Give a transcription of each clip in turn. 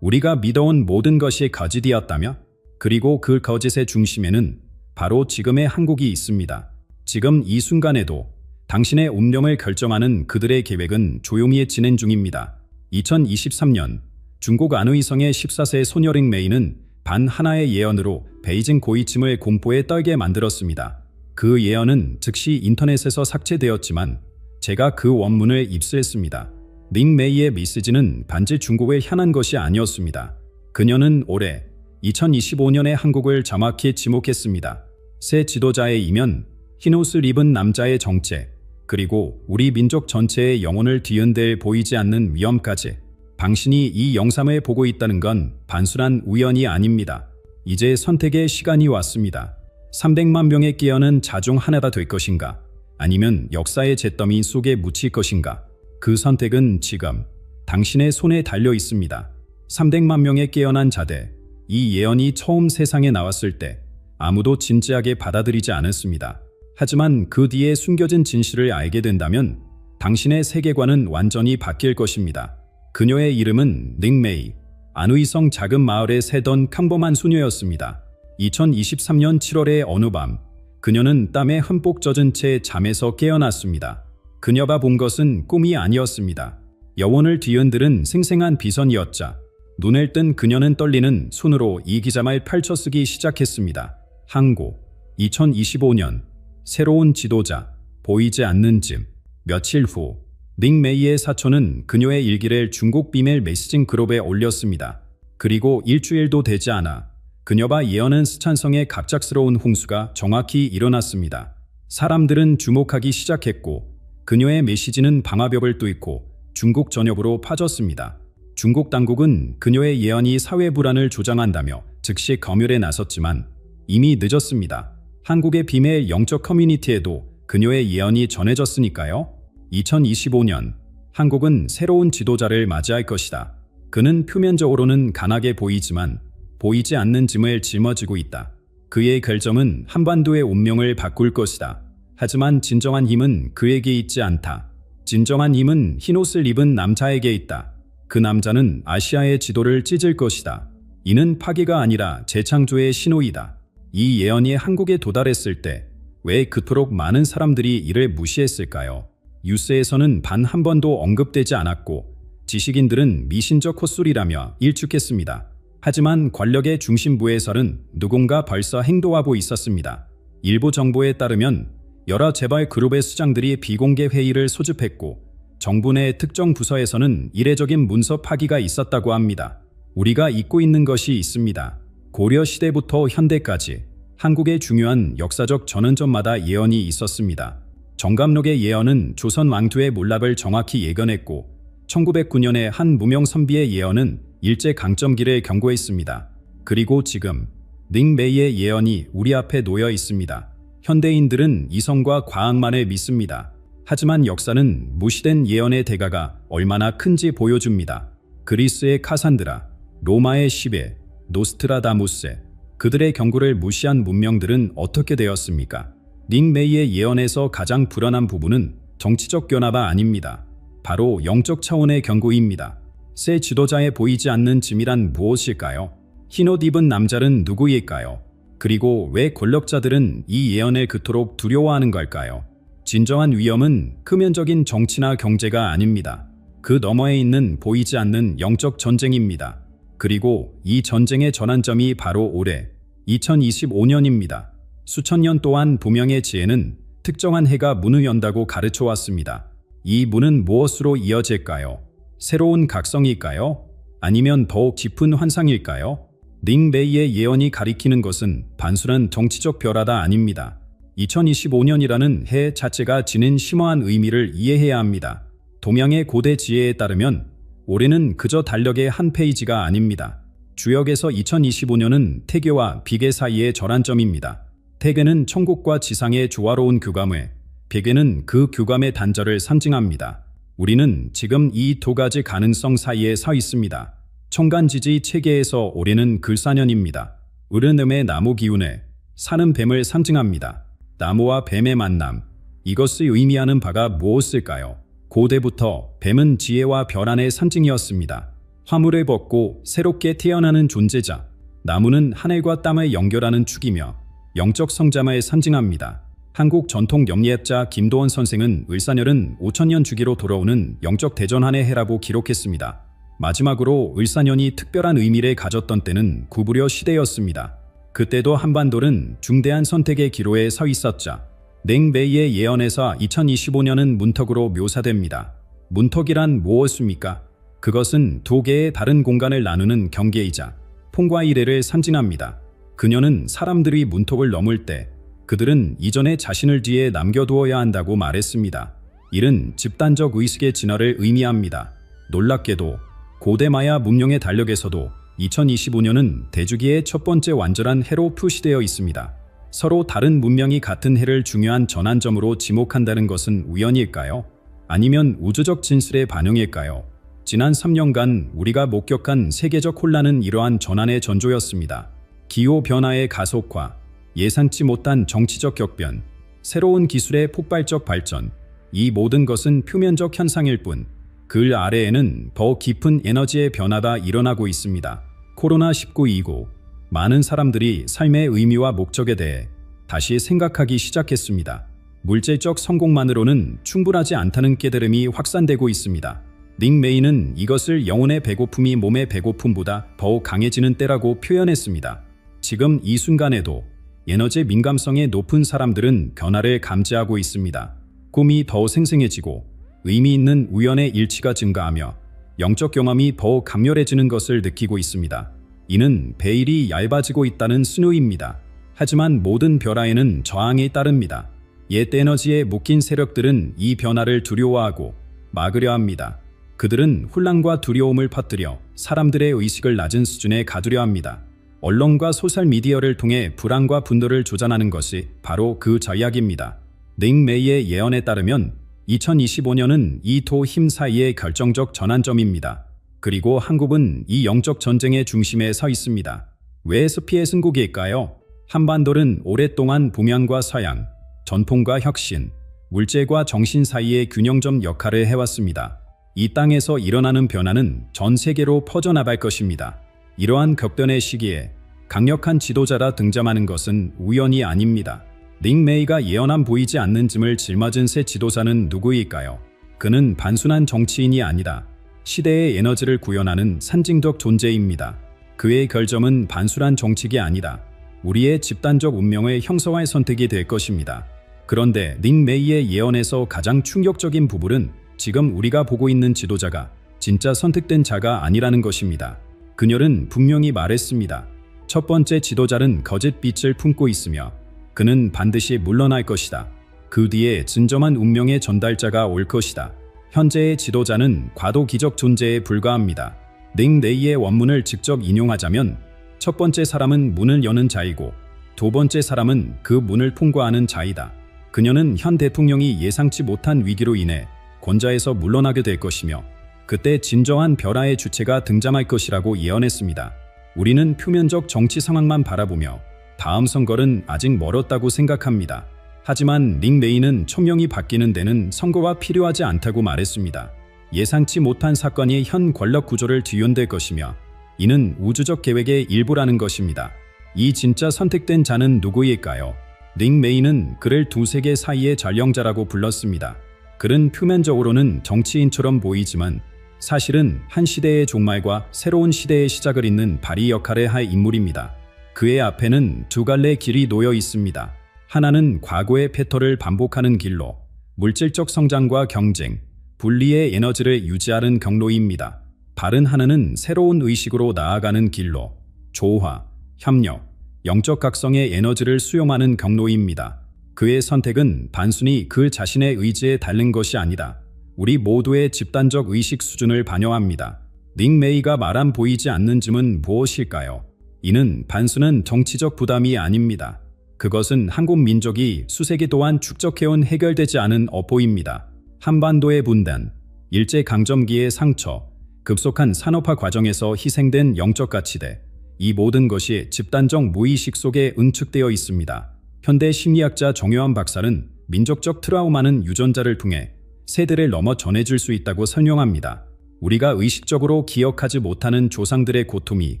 우리가 믿어온 모든 것이 거짓이었다며? 그리고 그 거짓의 중심에는 바로 지금의 한국이 있습니다. 지금 이 순간에도 당신의 운명을 결정하는 그들의 계획은 조용히 진행 중입니다. 2023년 중국 안의성의 14세 소녀 링메이는 단 하나의 예언으로 베이징 고위층을 공포에 떨게 만들었습니다. 그 예언은 즉시 인터넷에서 삭제되었지만 제가 그 원문을 입수했습니다. 링메이의 메시지는 반지 중국을 향한 것이 아니었습니다. 그녀는 올해 2025년의 한국을 정확히 지목했습니다. 새 지도자의 이면, 흰옷을 입은 남자의 정체, 그리고 우리 민족 전체의 영혼을 뒤흔들 보이지 않는 위험까지. 당신이 이 영상을 보고 있다는 건 단순한 우연이 아닙니다. 이제 선택의 시간이 왔습니다. 300만 명의 깨어는 자중 하나가 될 것인가? 아니면 역사의 잿더미 속에 묻힐 것인가? 그 선택은 지금 당신의 손에 달려 있습니다. 300만 명의 깨어난 자들, 이 예언이 처음 세상에 나왔을 때 아무도 진지하게 받아들이지 않았습니다. 하지만 그 뒤에 숨겨진 진실을 알게 된다면 당신의 세계관은 완전히 바뀔 것입니다. 그녀의 이름은 링메이, 안의성 작은 마을에 살던 평범한 소녀였습니다. 2023년 7월의 어느 밤, 그녀는 땀에 흠뻑 젖은 채 잠에서 깨어났습니다. 그녀가 본 것은 꿈이 아니었습니다. 영혼을 뒤흔드는 생생한 비선이었자 눈을 뜬 그녀는 떨리는 손으로 이 기자말 펼쳐 쓰기 시작했습니다. 항고, 2025년, 새로운 지도자, 보이지 않는 집. 며칠 후, 링메이의 사촌은 그녀의 일기를 중국 비밀 메시징 그룹에 올렸습니다. 그리고 일주일도 되지 않아 그녀가 예언한 스촨성의 갑작스러운 홍수가 정확히 일어났습니다. 사람들은 주목하기 시작했고 그녀의 메시지는 방화벽을 뚫고 중국 전역으로 퍼졌습니다. 중국 당국은 그녀의 예언이 사회 불안을 조장한다며 즉시 검열에 나섰지만 이미 늦었습니다. 한국의 비밀 영적 커뮤니티에도 그녀의 예언이 전해졌으니까요. 2025년 한국은 새로운 지도자를 맞이할 것이다. 그는 표면적으로는 강하게 보이지만 보이지 않는 짐을 짊어지고 있다. 그의 결정은 한반도의 운명을 바꿀 것이다. 하지만 진정한 힘은 그에게 있지 않다. 진정한 힘은 흰옷을 입은 남자에게 있다. 그 남자는 아시아의 지도를 찢을 것이다. 이는 파괴가 아니라 재창조의 신호이다. 이 예언이 한국에 도달했을 때 왜 그토록 많은 사람들이 이를 무시했을까요? 뉴스에서는 단 한 번도 언급되지 않았고 지식인들은 미신적 헛소리라며 일축했습니다. 하지만 권력의 중심부에서는 누군가 벌써 행동하고 있었습니다. 일부 정보에 따르면 여러 재벌 그룹의 수장들이 비공개 회의를 소집했고 정부 내 특정 부서에서는 이례적인 문서 파기가 있었다고 합니다. 우리가 잊고 있는 것이 있습니다. 고려 시대부터 현대까지 한국의 중요한 역사적 전환점마다 예언이 있었습니다. 정감록의 예언은 조선 왕조의 몰락을 정확히 예견했고 1909년의 한 무명 선비의 예언은 일제강점기를 경고했습니다. 그리고 지금 링메이의 예언이 우리 앞에 놓여 있습니다. 현대인들은 이성과 과학만을 믿습니다. 하지만 역사는 무시된 예언의 대가가 얼마나 큰지 보여줍니다. 그리스의 카산드라, 로마의 시베, 노스트라다무스, 그들의 경고를 무시한 문명들은 어떻게 되었습니까? 링메이의 예언에서 가장 불안한 부분은 정치적 변화가 아닙니다. 바로 영적 차원의 경고입니다. 새 지도자에 보이지 않는 짐이란 무엇일까요? 흰옷 입은 남자는 누구일까요? 그리고 왜 권력자들은 이 예언을 그토록 두려워하는 걸까요? 진정한 위험은 표면적인 정치나 경제가 아닙니다. 그 너머에 있는 보이지 않는 영적 전쟁입니다. 그리고 이 전쟁의 전환점이 바로 올해 2025년입니다. 수천 년 동안 부명의 지혜는 특정한 해가 문을 연다고 가르쳐 왔습니다. 이 문은 무엇으로 이어질까요? 새로운 각성일까요? 아니면 더욱 깊은 환상일까요? 링메이의 예언이 가리키는 것은 단순한 정치적 변화가 아닙니다. 2025년이라는 해 자체가 지닌 심오한 의미를 이해해야 합니다. 동양의 고대 지혜에 따르면 올해는 그저 달력의 한 페이지가 아닙니다. 주역에서 2025년은 태계와 비계 사이의 전환점입니다. 태계는 천국과 지상의 조화로운 교감회, 비계는 그 교감의 단절을 상징합니다. 우리는 지금 이 두 가지 가능성 사이에 서 있습니다. 천간지지 체계에서 올해는 글사년입니다. 으르름의 나무 기운에 사는 뱀을 상징합니다. 나무와 뱀의 만남, 이것이 의미하는 바가 무엇일까요? 고대부터 뱀은 지혜와 변환의 상징이었습니다. 화물을 벗고 새롭게 태어나는 존재자. 나무는 하늘과 땅을 연결하는 축이며 영적 성장을 상징합니다. 한국 전통 염리학자 김도원 선생은 을사년은 5000년 주기로 돌아오는 영적 대전환의 해라고 기록했습니다. 마지막으로 을사년이 특별한 의미를 가졌던 때는 구부려 시대였습니다. 그때도 한반도는 중대한 선택의 기로에 서 있었자. 링메이의 예언에서 2025년은 문턱으로 묘사됩니다. 문턱이란 무엇입니까? 그것은 두 개의 다른 공간을 나누는 경계이자 폰과 이래를 상징합니다. 그녀는 사람들이 문턱을 넘을 때 그들은 이전에 자신을 뒤에 남겨두어야 한다고 말했습니다. 이는 집단적 의식의 진화를 의미합니다. 놀랍게도 고대 마야 문명의 달력에서도 2025년은 대주기의 첫 번째 완전한 해로 표시되어 있습니다. 서로 다른 문명이 같은 해를 중요한 전환점으로 지목한다는 것은 우연일까요? 아니면 우주적 진실의 반영일까요? 지난 3년간 우리가 목격한 세계적 혼란은 이러한 전환의 전조였습니다. 기후변화의 가속화, 예상치 못한 정치적 격변, 새로운 기술의 폭발적 발전, 이 모든 것은 표면적 현상일 뿐, 그 아래에는 더 깊은 에너지의 변화가 일어나고 있습니다. 코로나19 이후 많은 사람들이 삶의 의미와 목적에 대해 다시 생각하기 시작했습니다. 물질적 성공만으로는 충분하지 않다는 깨달음이 확산되고 있습니다. 링메이는 이것을 영혼의 배고픔이 몸의 배고픔보다 더욱 강해지는 때라고 표현했습니다. 지금 이 순간에도 에너지 민감성이 높은 사람들은 변화를 감지하고 있습니다. 꿈이 더 생생해지고 의미 있는 우연의 일치가 증가하며 영적 경험이 더욱 강렬해지는 것을 느끼고 있습니다. 이는 베일이 얇아지고 있다는 신호입니다. 하지만 모든 변화에는 저항이 따릅니다. 옛 에너지에 묶인 세력들은 이 변화를 두려워하고 막으려 합니다. 그들은 혼란과 두려움을 퍼뜨려 사람들의 의식을 낮은 수준에 가두려 합니다. 언론과 소셜미디어를 통해 불안과 분노를 조장하는 것이 바로 그 전략입니다. 링메이의 예언에 따르면 2025년은 이 두 힘 사이의 결정적 전환점입니다. 그리고 한국은 이 영적 전쟁의 중심에 서 있습니다. 왜 스피의 승국일까요? 한반도는 오랫동안 동양과 서양, 전통과 혁신, 물질과 정신 사이의 균형점 역할을 해왔습니다. 이 땅에서 일어나는 변화는 전 세계로 퍼져나갈 것입니다. 이러한 격변의 시기에 강력한 지도자라 등장하는 것은 우연이 아닙니다. 링메이가 예언한 보이지 않는 짐을 짊어진 새 지도자는 누구일까요? 그는 단순한 정치인이 아니다. 시대의 에너지를 구현하는 상징적 존재입니다. 그의 결점은 단순한 정책이 아니다. 우리의 집단적 운명의 형성할 선택이 될 것입니다. 그런데 링메이의 예언에서 가장 충격적인 부분은 지금 우리가 보고 있는 지도자가 진짜 선택된 자가 아니라는 것입니다. 그녀는 분명히 말했습니다. 첫 번째 지도자는 거짓 빛을 품고 있으며 그는 반드시 물러날 것이다. 그 뒤에 진정한 운명의 전달자가 올 것이다. 현재의 지도자는 과도기적 존재에 불과합니다. 링메이의 원문을 직접 인용하자면 첫 번째 사람은 문을 여는 자이고 두 번째 사람은 그 문을 통과하는 자이다. 그녀는 현 대통령이 예상치 못한 위기로 인해 권좌에서 물러나게 될 것이며 그때 진정한 변화의 주체가 등장할 것이라고 예언했습니다. 우리는 표면적 정치 상황만 바라보며 다음 선거는 아직 멀었다고 생각합니다. 하지만 링메이는 총령이 바뀌는 데는 선거가 필요하지 않다고 말했습니다. 예상치 못한 사건이 현 권력 구조를 뒤흔들 것이며 이는 우주적 계획의 일부라는 것입니다. 이 진짜 선택된 자는 누구일까요? 링메이는 그를 두 세계 사이의 전령자라고 불렀습니다. 그는 표면적으로는 정치인처럼 보이지만 사실은 한 시대의 종말과 새로운 시대의 시작을 잇는 발의 역할을 할 인물입니다. 그의 앞에는 두 갈래 길이 놓여 있습니다. 하나는 과거의 패턴을 반복하는 길로 물질적 성장과 경쟁, 분리의 에너지를 유지하는 경로입니다. 다른 하나는 새로운 의식으로 나아가는 길로 조화, 협력, 영적 각성의 에너지를 수용하는 경로입니다. 그의 선택은 단순히 그 자신의 의지에 달린 것이 아니다. 우리 모두의 집단적 의식 수준을 반영합니다. 링메이가 말한 보이지 않는 짐은 무엇일까요? 이는 단순한 정치적 부담이 아닙니다. 그것은 한국 민족이 수세기 동안 축적해온 해결되지 않은 업보입니다. 한반도의 분단, 일제강점기의 상처, 급속한 산업화 과정에서 희생된 영적 가치대, 이 모든 것이 집단적 무의식 속에 응축되어 있습니다. 현대 심리학자 정요한 박사는 민족적 트라우마는 유전자를 통해 세대를 넘어 전해질 수 있다고 설명합니다. 우리가 의식적으로 기억하지 못하는 조상들의 고통이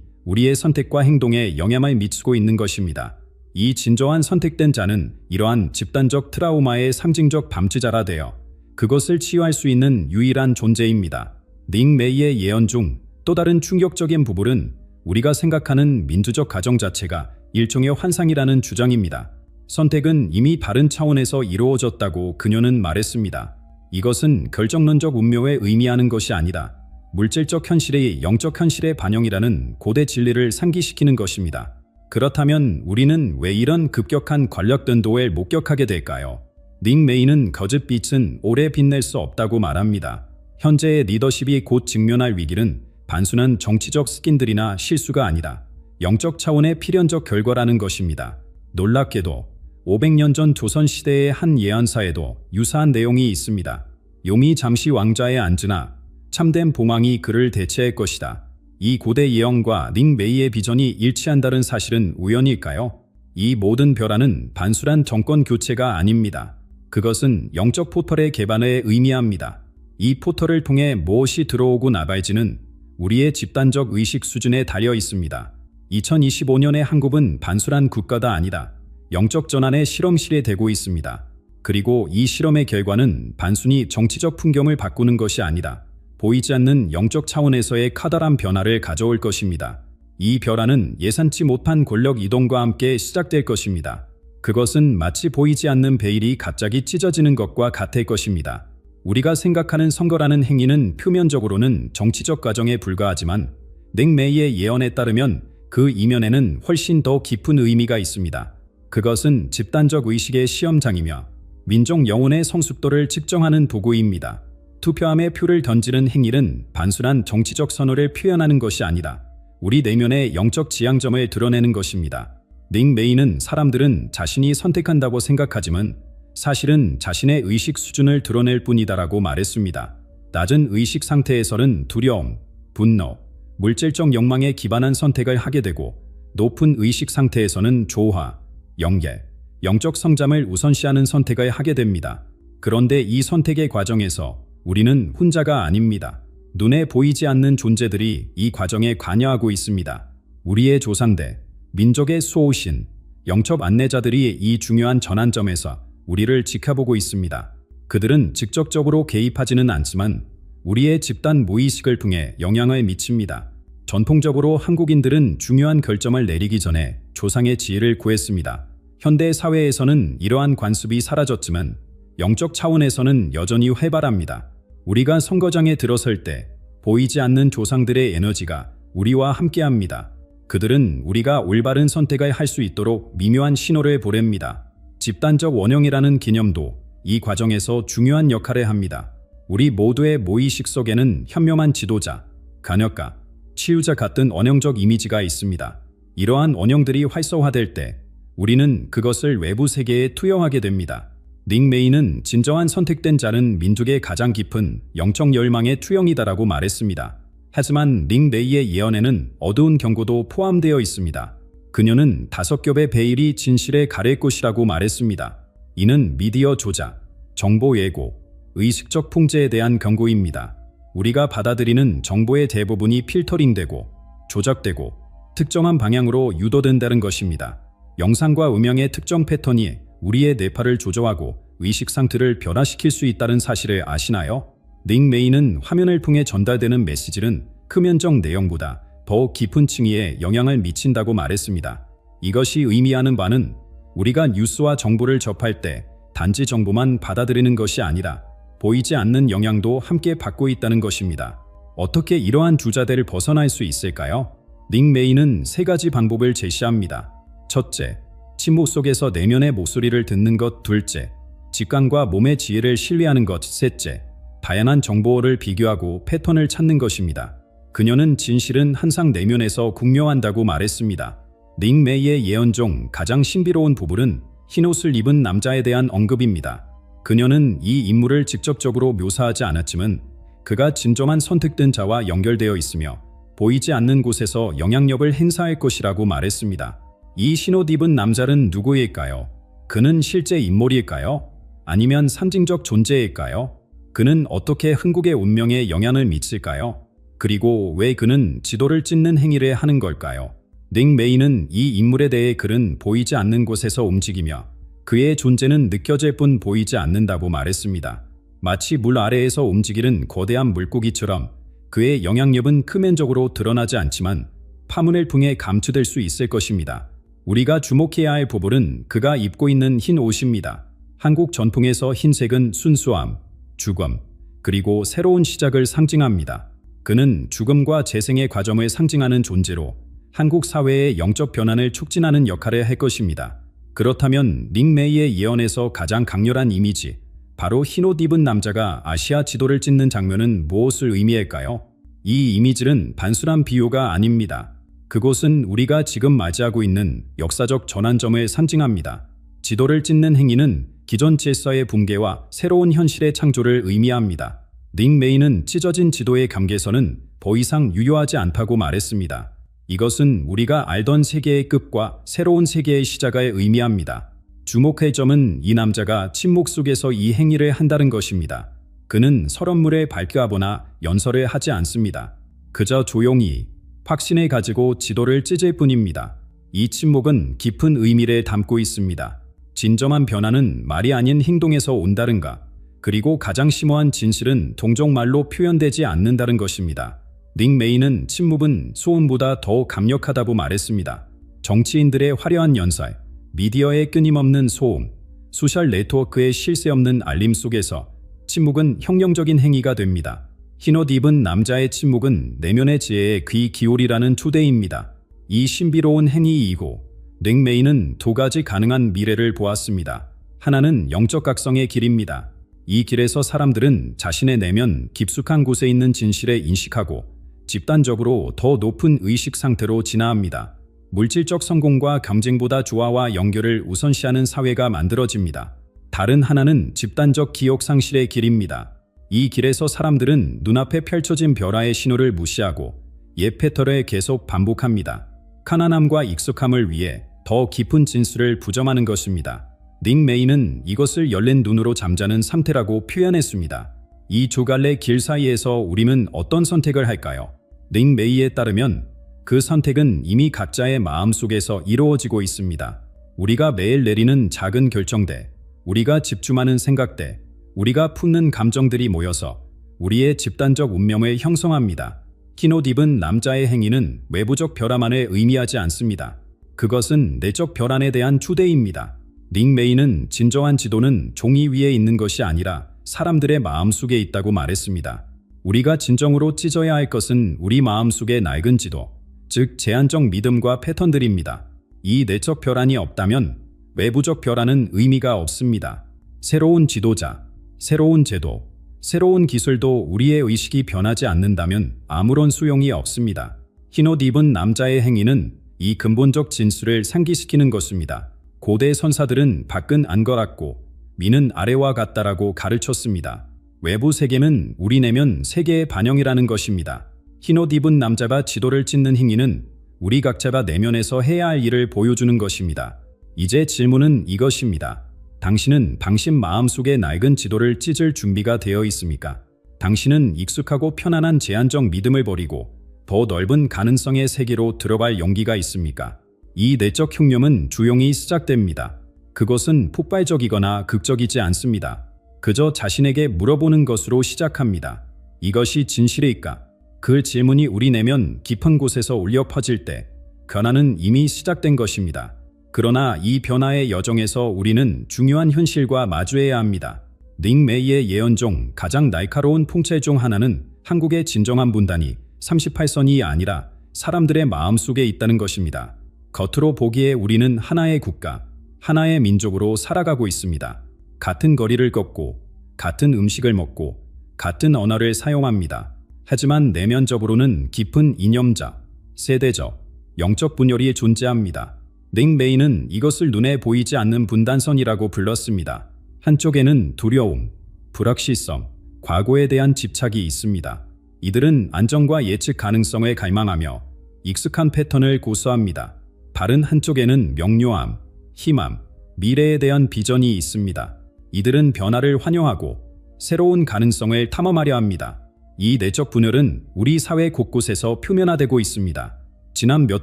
우리의 선택과 행동에 영향을 미치고 있는 것입니다. 이 진정한 선택된 자는 이러한 집단적 트라우마의 상징적 밤치자라 되어 그것을 치유할 수 있는 유일한 존재입니다. 닉 메이의 예언 중 또 다른 충격적인 부분은 우리가 생각하는 민주적 가정 자체가 일종의 환상이라는 주장입니다. 선택은 이미 다른 차원에서 이루어졌다고 그녀는 말했습니다. 이것은 결정론적 운명을 의미하는 것이 아니다. 물질적 현실의 영적 현실의 반영이라는 고대 진리를 상기시키는 것입니다. 그렇다면 우리는 왜 이런 급격한 권력 변동을 목격하게 될까요? 닉 메이는 거짓 빛은 오래 빛낼 수 없다고 말합니다. 현재의 리더십이 곧 직면할 위기는 단순한 정치적 스킨들이나 실수가 아니다. 영적 차원의 필연적 결과라는 것입니다. 놀랍게도 500년 전 조선시대의 한 예언사에도 유사한 내용이 있습니다. 용이 잠시 왕좌에 앉으나 참된 봉황이 그를 대체할 것이다. 이 고대 예언과 닉 메이의 비전이 일치한다는 사실은 우연일까요? 이 모든 변화는 단순한 정권 교체가 아닙니다. 그것은 영적 포털의 개방을 의미합니다. 이 포털을 통해 무엇이 들어오고 나갈지는 우리의 집단적 의식 수준에 달려 있습니다. 2025년의 한국은 단순한 국가가 아니다. 영적 전환의 실험실에 되고 있습니다. 그리고 이 실험의 결과는 단순히 정치적 풍경을 바꾸는 것이 아니다. 보이지 않는 영적 차원에서의 커다란 변화를 가져올 것입니다. 이 변화는 예상치 못한 권력 이동과 함께 시작될 것입니다. 그것은 마치 보이지 않는 베일이 갑자기 찢어지는 것과 같을 것입니다. 우리가 생각하는 선거라는 행위는 표면적으로는 정치적 과정에 불과하지만 닉 메이의 예언에 따르면 그 이면에는 훨씬 더 깊은 의미가 있습니다. 그것은 집단적 의식의 시험장이며 민족 영혼의 성숙도를 측정하는 도구입니다. 투표함에 표를 던지는 행위는 단순한 정치적 선호를 표현하는 것이 아니라 우리 내면의 영적 지향점을 드러내는 것입니다. 닉 메이는 사람들은 자신이 선택한다고 생각하지만 사실은 자신의 의식 수준을 드러낼 뿐이다라고 말했습니다. 낮은 의식 상태에서는 두려움, 분노, 물질적 욕망에 기반한 선택을 하게 되고 높은 의식 상태에서는 조화, 영계, 영적 성장을 우선시하는 선택을 하게 됩니다. 그런데 이 선택의 과정에서 우리는 혼자가 아닙니다. 눈에 보이지 않는 존재들이 이 과정에 관여하고 있습니다. 우리의 조상들, 민족의 수호신, 영적 안내자들이 이 중요한 전환점에서 우리를 지켜보고 있습니다. 그들은 직접적으로 개입하지는 않지만 우리의 집단 무의식을 통해 영향을 미칩니다. 전통적으로 한국인들은 중요한 결정을 내리기 전에 조상의 지혜를 구했습니다. 현대 사회에서는 이러한 관습이 사라졌지만 영적 차원에서는 여전히 활발합니다. 우리가 선거장에 들어설 때 보이지 않는 조상들의 에너지가 우리와 함께합니다. 그들은 우리가 올바른 선택을 할 수 있도록 미묘한 신호를 보냅니다. 집단적 원형이라는 개념도 이 과정에서 중요한 역할을 합니다. 우리 모두의 무의식 속에는 현명한 지도자, 간역가, 치유자 같은 원형적 이미지가 있습니다. 이러한 원형들이 활성화될 때 우리는 그것을 외부 세계에 투영하게 됩니다. 닉 메이는 진정한 선택된 자는 민족의 가장 깊은 영적 열망의 투영이다라고 말했습니다. 하지만 닉 메이의 예언에는 어두운 경고도 포함되어 있습니다. 그녀는 5겹의 베일이 진실에 가릴 것이라고 말했습니다. 이는 미디어 조작, 정보 왜곡, 의식적 풍제에 대한 경고입니다. 우리가 받아들이는 정보의 대부분이 필터링되고 조작되고 특정한 방향으로 유도된다는 것입니다. 영상과 음향의 특정 패턴이 우리의 뇌파를 조종하고 의식 상태를 변화시킬 수 있다는 사실을 아시나요? 닉 메이는 화면을 통해 전달되는 메시지는 표면적 내용보다 더 깊은 층위에 영향을 미친다고 말했습니다. 이것이 의미하는 바는 우리가 뉴스와 정보를 접할 때 단지 정보만 받아들이는 것이 아니라 보이지 않는 영향도 함께 받고 있다는 것입니다. 어떻게 이러한 주자들을 벗어날 수 있을까요? 닉 메이는 3가지 방법을 제시합니다. 첫째, 침묵 속에서 내면의 목소리를 듣는 것. 둘째, 직감과 몸의 지혜를 신뢰하는 것. 셋째, 다양한 정보를 비교하고 패턴을 찾는 것입니다. 그녀는 진실은 항상 내면에서 공명한다고 말했습니다. 닉 메이의 예언 중 가장 신비로운 부분은 흰옷을 입은 남자에 대한 언급입니다. 그녀는 이 인물을 직접적으로 묘사하지 않았지만 그가 진정한 선택된 자와 연결되어 있으며 보이지 않는 곳에서 영향력을 행사할 것이라고 말했습니다. 이 흰옷 입은 남자는 누구일까요? 그는 실제 인물일까요? 아니면 상징적 존재일까요? 그는 어떻게 한국의 운명에 영향을 미칠까요? 그리고 왜 그는 지도를 찢는 행위를 하는 걸까요? 닉 메이는 이 인물에 대해 글은 보이지 않는 곳에서 움직이며 그의 존재는 느껴질 뿐 보이지 않는다고 말했습니다. 마치 물 아래에서 움직이는 거대한 물고기처럼 그의 영향력은 표면적으로 드러나지 않지만 파문을 통해 감추될 수 있을 것입니다. 우리가 주목해야 할 부분은 그가 입고 있는 흰 옷입니다. 한국 전통에서 흰색은 순수함, 죽음, 그리고 새로운 시작을 상징합니다. 그는 죽음과 재생의 과정을 상징하는 존재로 한국 사회의 영적 변환을 촉진하는 역할을 할 것입니다. 그렇다면 닉 메이의 예언에서 가장 강렬한 이미지, 바로 흰옷 입은 남자가 아시아 지도를 찢는 장면은 무엇을 의미할까요? 이 이미지는 단순한 비유가 아닙니다. 그곳은 우리가 지금 맞이하고 있는 역사적 전환점을 상징합니다. 지도를 찢는 행위는 기존 질서의 붕괴와 새로운 현실의 창조를 의미합니다. 닉 메이는 찢어진 지도의 경계선은 더 이상 유효하지 않다고 말했습니다. 이것은 우리가 알던 세계의 끝과 새로운 세계의 시작을 의미합니다. 주목할 점은 이 남자가 침묵 속에서 이 행위를 한다는 것입니다. 그는 설원물에 발표하거나 연설을 하지 않습니다. 그저 조용히 확신을 가지고 지도를 찢을 뿐입니다. 이 침묵은 깊은 의미를 담고 있습니다. 진정한 변화는 말이 아닌 행동에서 온다는가? 그리고 가장 심오한 진실은 동정말로 표현되지 않는다는 것입니다. 닉 메이는 침묵은 소음보다 더 강력하다고 말했습니다. 정치인들의 화려한 연설, 미디어의 끊임없는 소음, 소셜 네트워크의 쉴 새 없는 알림 속에서 침묵은 혁명적인 행위가 됩니다. 흰옷 입은 남자의 침묵은 내면의 지혜에 귀 기울이라는 초대입니다. 이 신비로운 행위이고 닉 메이는 두 가지 가능한 미래를 보았습니다. 하나는 영적 각성의 길입니다. 이 길에서 사람들은 자신의 내면 깊숙한 곳에 있는 진실을 인식하고 집단적으로 더 높은 의식 상태로 진화합니다. 물질적 성공과 경쟁보다 조화와 연결을 우선시하는 사회가 만들어집니다. 다른 하나는 집단적 기억 상실의 길입니다. 이 길에서 사람들은 눈앞에 펼쳐진 변화의 신호를 무시하고 옛 패턴을 계속 반복합니다. 가난함과 익숙함을 위해 더 깊은 진술을 부정하는 것입니다. 닉 메이는 이것을 열린 눈으로 잠자는 상태라고 표현했습니다. 이 두 갈래 길 사이에서 우리는 어떤 선택을 할까요? 닉 메이에 따르면 그 선택은 이미 각자의 마음속에서 이루어지고 있습니다. 우리가 매일 내리는 작은 결정들, 우리가 집중하는 생각들, 우리가 품는 감정들이 모여서 우리의 집단적 운명을 형성합니다. 흰옷 입은 남자의 행위는 외부적 변화만을 의미하지 않습니다. 그것은 내적 변환에 대한 초대입니다. 닉 메이는 진정한 지도는 종이 위에 있는 것이 아니라 사람들의 마음속에 있다고 말했습니다. 우리가 진정으로 찢어야 할 것은 우리 마음속의 낡은 지도, 즉 제한적 믿음과 패턴들입니다. 이 내적 변환이 없다면 외부적 변화는 의미가 없습니다. 새로운 지도자, 새로운 제도, 새로운 기술도 우리의 의식이 변하지 않는다면 아무런 소용이 없습니다. 흰옷 입은 남자의 행위는 이 근본적 진술을 상기시키는 것입니다. 고대 선사들은 밖은 안과 같고 미는 아래와 같다라고 가르쳤습니다. 외부 세계는 우리 내면 세계의 반영이라는 것입니다. 흰옷 입은 남자가 지도를 찢는 행위는 우리 각자가 내면에서 해야 할 일을 보여주는 것입니다. 이제 질문은 이것입니다. 당신은 당신 마음속의 낡은 지도를 찢을 준비가 되어 있습니까? 당신은 익숙하고 편안한 제한적 믿음을 버리고 더 넓은 가능성의 세계로 들어갈 용기가 있습니까? 이 내적 혁명은 조용히 시작됩니다. 그것은 폭발적이거나 극적이지 않습니다. 그저 자신에게 물어보는 것으로 시작합니다. 이것이 진실일까? 그 질문이 우리 내면 깊은 곳에서 울려 퍼질 때 변화는 이미 시작된 것입니다. 그러나 이 변화의 여정에서 우리는 중요한 현실과 마주해야 합니다. 닉 메이의 예언 중 가장 날카로운 풍채 중 하나는 한국의 진정한 분단이 38선이 아니라 사람들의 마음속에 있다는 것입니다. 겉으로 보기에 우리는 하나의 국가, 하나의 민족으로 살아가고 있습니다. 같은 거리를 걷고, 같은 음식을 먹고, 같은 언어를 사용합니다. 하지만 내면적으로는 깊은 이념적, 세대적, 영적 분열이 존재합니다. 닉 메이는 이것을 눈에 보이지 않는 분단선이라고 불렀습니다. 한쪽에는 두려움, 불확실성, 과거에 대한 집착이 있습니다. 이들은 안정과 예측 가능성을 갈망하며 익숙한 패턴을 고수합니다. 다른 한쪽에는 명료함, 희망, 미래에 대한 비전이 있습니다. 이들은 변화를 환영하고 새로운 가능성을 탐험하려 합니다. 이 내적 분열은 우리 사회 곳곳에서 표면화되고 있습니다. 지난 몇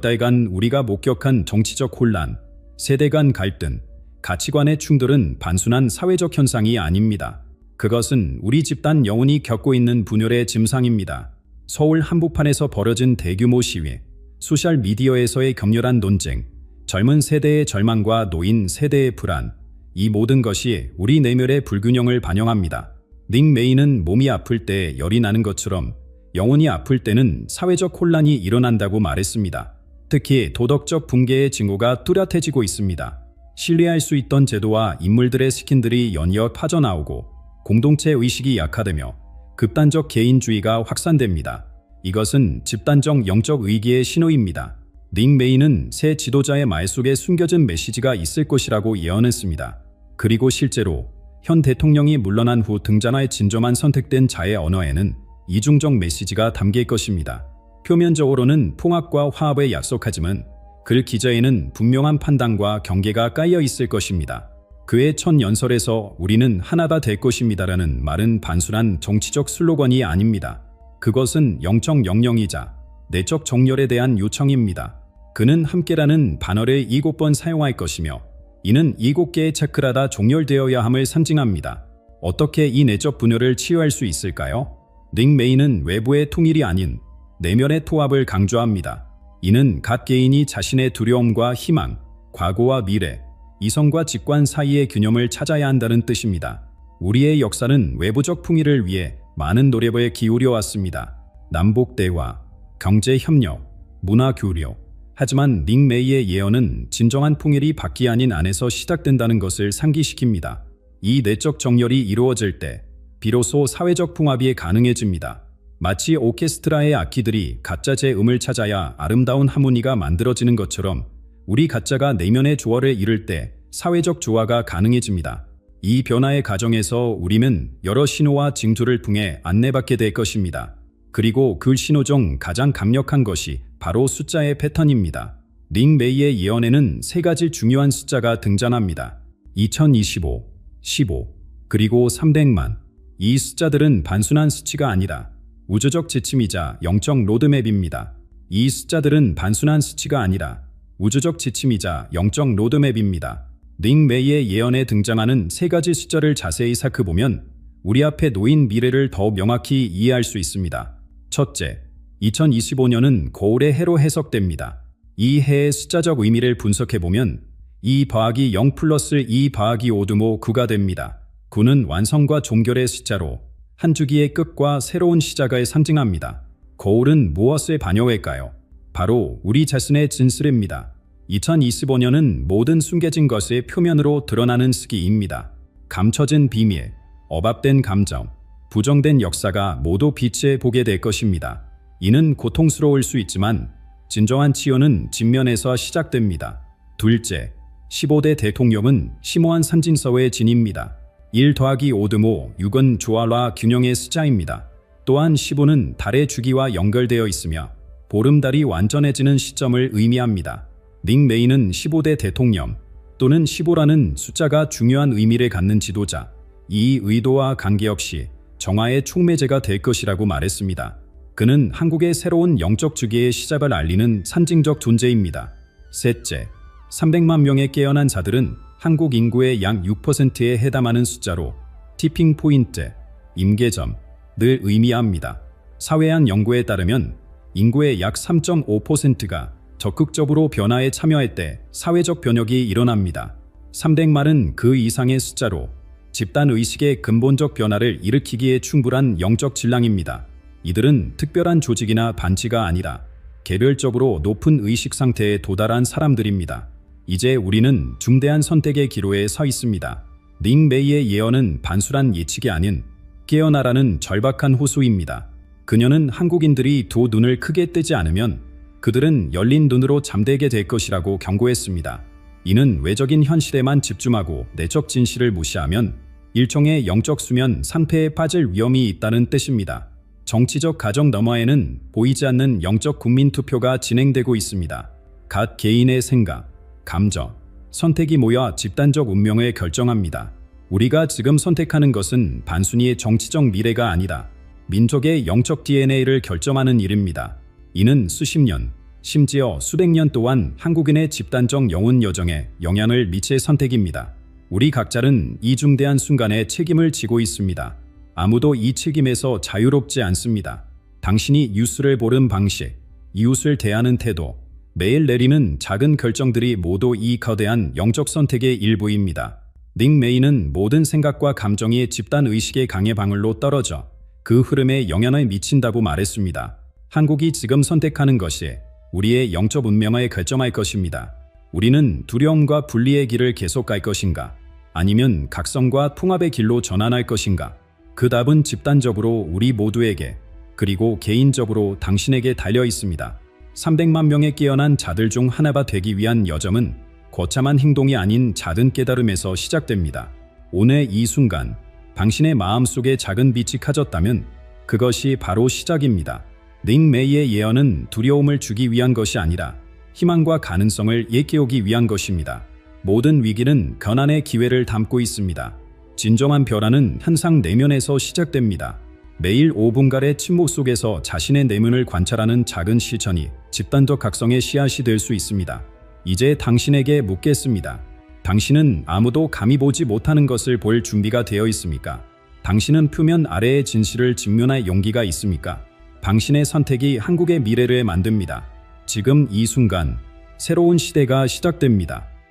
달간 우리가 목격한 정치적 혼란, 세대 간 갈등, 가치관의 충돌은 단순한 사회적 현상이 아닙니다. 그것은 우리 집단 영혼이 겪고 있는 분열의 증상입니다. 서울 한복판에서 벌어진 대규모 시위, 소셜미디어에서의 격렬한 논쟁, 젊은 세대의 절망과 노인 세대의 불안, 이 모든 것이 우리 내면의 불균형을 반영합니다. 닉 메이는 몸이 아플 때 열이 나는 것처럼 영혼이 아플 때는 사회적 혼란이 일어난다고 말했습니다. 특히 도덕적 붕괴의 징후가 뚜렷해지고 있습니다. 신뢰할 수 있던 제도와 인물들의 스킨들이 연이어 빠져나오고 공동체 의식이 약화되며 극단적 개인주의가 확산됩니다. 이것은 집단적 영적 위기의 신호입니다. 닉 메이는 새 지도자의 말 속에 숨겨진 메시지가 있을 것이라고 예언했습니다. 그리고 실제로 현 대통령이 물러난 후 등장할 진정한 선택된 자의 언어에는 이중적 메시지가 담길 것입니다. 표면적으로는 통합과 화합을 약속하지만 글 기저에는 분명한 판단과 경계가 깔려 있을 것입니다. 그의 첫 연설에서 우리는 하나가 될 것입니다라는 말은 단순한 정치적 슬로건이 아닙니다. 그것은 영적 명령이자 내적 정렬에 대한 요청입니다. 그는 함께라는 단어를 7번 사용할 것이며 이는 7개의 체크라다 종결되어야 함을 상징합니다. 어떻게 이 내적 분열을 치유할 수 있을까요? 닉 메이는 외부의 통일이 아닌 내면의 통합을 강조합니다. 이는 각 개인이 자신의 두려움과 희망, 과거와 미래, 이성과 직관 사이의 균형을 찾아야 한다는 뜻입니다. 우리의 역사는 외부적 풍의를 위해 많은 노력을 기울여 왔습니다. 남북 대화, 경제 협력, 문화 교류. 하지만 닉 메이의 예언은 진정한 통일이 밖이 아닌 안에서 시작된다는 것을 상기시킵니다. 이 내적 정렬이 이루어질 때 비로소 사회적 통합이 가능해집니다. 마치 오케스트라의 악기들이 가짜의 음을 찾아야 아름다운 하모니가 만들어지는 것처럼 우리 가짜가 내면의 조화를 이룰 때 사회적 조화가 가능해집니다. 이 변화의 과정에서 우리는 여러 신호와 징조를 통해 안내받게 될 것입니다. 그리고 그 신호 중 가장 강력한 것이 바로 숫자의 패턴입니다. 닉 메이의 예언에는 3가지 중요한 숫자가 등장합니다. 2025, 15, 그리고 300만. 이 숫자들은 단순한 수치가 아니라 우주적 지침이자 영적 로드맵입니다. 이 숫자들은 단순한 수치가 아니라 우주적 지침이자 영적 로드맵입니다. 닉 메이의 예언에 등장하는 3가지 숫자를 자세히 살펴보면 우리 앞에 놓인 미래를 더 명확히 이해할 수 있습니다. 첫째, 2025년은 거울의 해로 해석됩니다. 이 해의 숫자적 의미를 분석해보면 2 더하기 0 플러스 2 더하기 5도 9가 됩니다. 9는 완성과 종결의 숫자로 한 주기의 끝과 새로운 시작을 상징합니다. 거울은 무엇을 반영할까요? 바로 우리 자신의 진실입니다. 2025년은 모든 숨겨진 것의 표면으로 드러나는 시기입니다. 감춰진 비밀, 억압된 감정, 부정된 역사가 모두 빛을 보게 될 것입니다. 이는 고통스러울 수 있지만 진정한 치유는 직면에서 시작됩니다. 둘째, 15대 대통령은 심오한 선진서의 진입니다. 1 더하기 5도 6은 조화와 균형의 숫자입니다. 또한 15는 달의 주기와 연결되어 있으며 보름달이 완전해지는 시점을 의미합니다. 닉 메이는 15대 대통령 또는 15라는 숫자가 중요한 의미를 갖는 지도자, 이 의도와 관계없이 정화의 촉매제가 될 것이라고 말했습니다. 그는 한국의 새로운 영적 주기의 시작을 알리는 상징적 존재입니다. 셋째, 300만 명의 깨어난 자들은 한국 인구의 약 6%에 해당하는 숫자로 티핑 포인트, 임계점을 의미합니다. 사회학 연구에 따르면 인구의 약 3.5%가 적극적으로 변화에 참여할 때 사회적 변혁이 일어납니다. 300만은 그 이상의 숫자로 집단 의식의 근본적 변화를 일으키기에 충분한 영적 질량입니다. 이들은 특별한 조직이나 반지가 아니라 개별적으로 높은 의식 상태에 도달한 사람들입니다. 이제 우리는 중대한 선택의 기로에 서 있습니다. 닉 메이의 예언은 단순한 예측이 아닌 깨어나라는 절박한 호소입니다. 그녀는 한국인들이 두 눈을 크게 뜨지 않으면 그들은 열린 눈으로 잠들게 될 것이라고 경고했습니다. 이는 외적인 현실에만 집중하고 내적 진실을 무시하면 일종의 영적 수면 상태에 빠질 위험이 있다는 뜻입니다. 정치적 가정 너머에는 보이지 않는 영적 국민투표가 진행되고 있습니다. 각 개인의 생각, 감정, 선택이 모여 집단적 운명을 결정합니다. 우리가 지금 선택하는 것은 단순히 정치적 미래가 아니다. 민족의 영적 DNA를 결정하는 일입니다. 이는 수십 년, 심지어 수백 년 동안 한국인의 집단적 영혼 여정에 영향을 미칠 선택입니다. 우리 각자는 이 중대한 순간에 책임을 지고 있습니다. 아무도 이 책임에서 자유롭지 않습니다. 당신이 뉴스를 보는 방식, 이웃을 대하는 태도, 매일 내리는 작은 결정들이 모두 이 거대한 영적 선택의 일부입니다. 닉 메이는 모든 생각과 감정이 집단의식의 강의 방울로 떨어져 그 흐름에 영향을 미친다고 말했습니다. 한국이 지금 선택하는 것이 우리의 영적 운명을 결정할 것입니다. 우리는 두려움과 분리의 길을 계속 갈 것인가? 아니면 각성과 통합의 길로 전환할 것인가? 그 답은 집단적으로 우리 모두에게, 그리고 개인적으로 당신에게 달려 있습니다. 300만 명의 깨어난 자들 중 하나가 되기 위한 여정은 거창한 행동이 아닌 작은 깨달음에서 시작됩니다. 오늘 이 순간, 당신의 마음속에 작은 빛이 켜졌다면 그것이 바로 시작입니다. 닉 메이의 예언은 두려움을 주기 위한 것이 아니라 희망과 가능성을 일깨우기 위한 것입니다. 모든 위기는 변환의 기회를 담고 있습니다. 진정한 변화는 항상 내면에서 시작됩니다. 매일 5분간의 침묵 속에서 자신의 내면을 관찰하는 작은 실천이 집단적 각성의 씨앗이 될 수 있습니다. 이제 당신에게 묻겠습니다. 당신은 아무도 감히 보지 못하는 것을 볼 준비가 되어 있습니까? 당신은 표면 아래의 진실을 직면할 용기가 있습니까? 당신의 선택이 한국의 미래를 만듭니다. 지금 이 순간, 새로운 시대가 시작됩니다.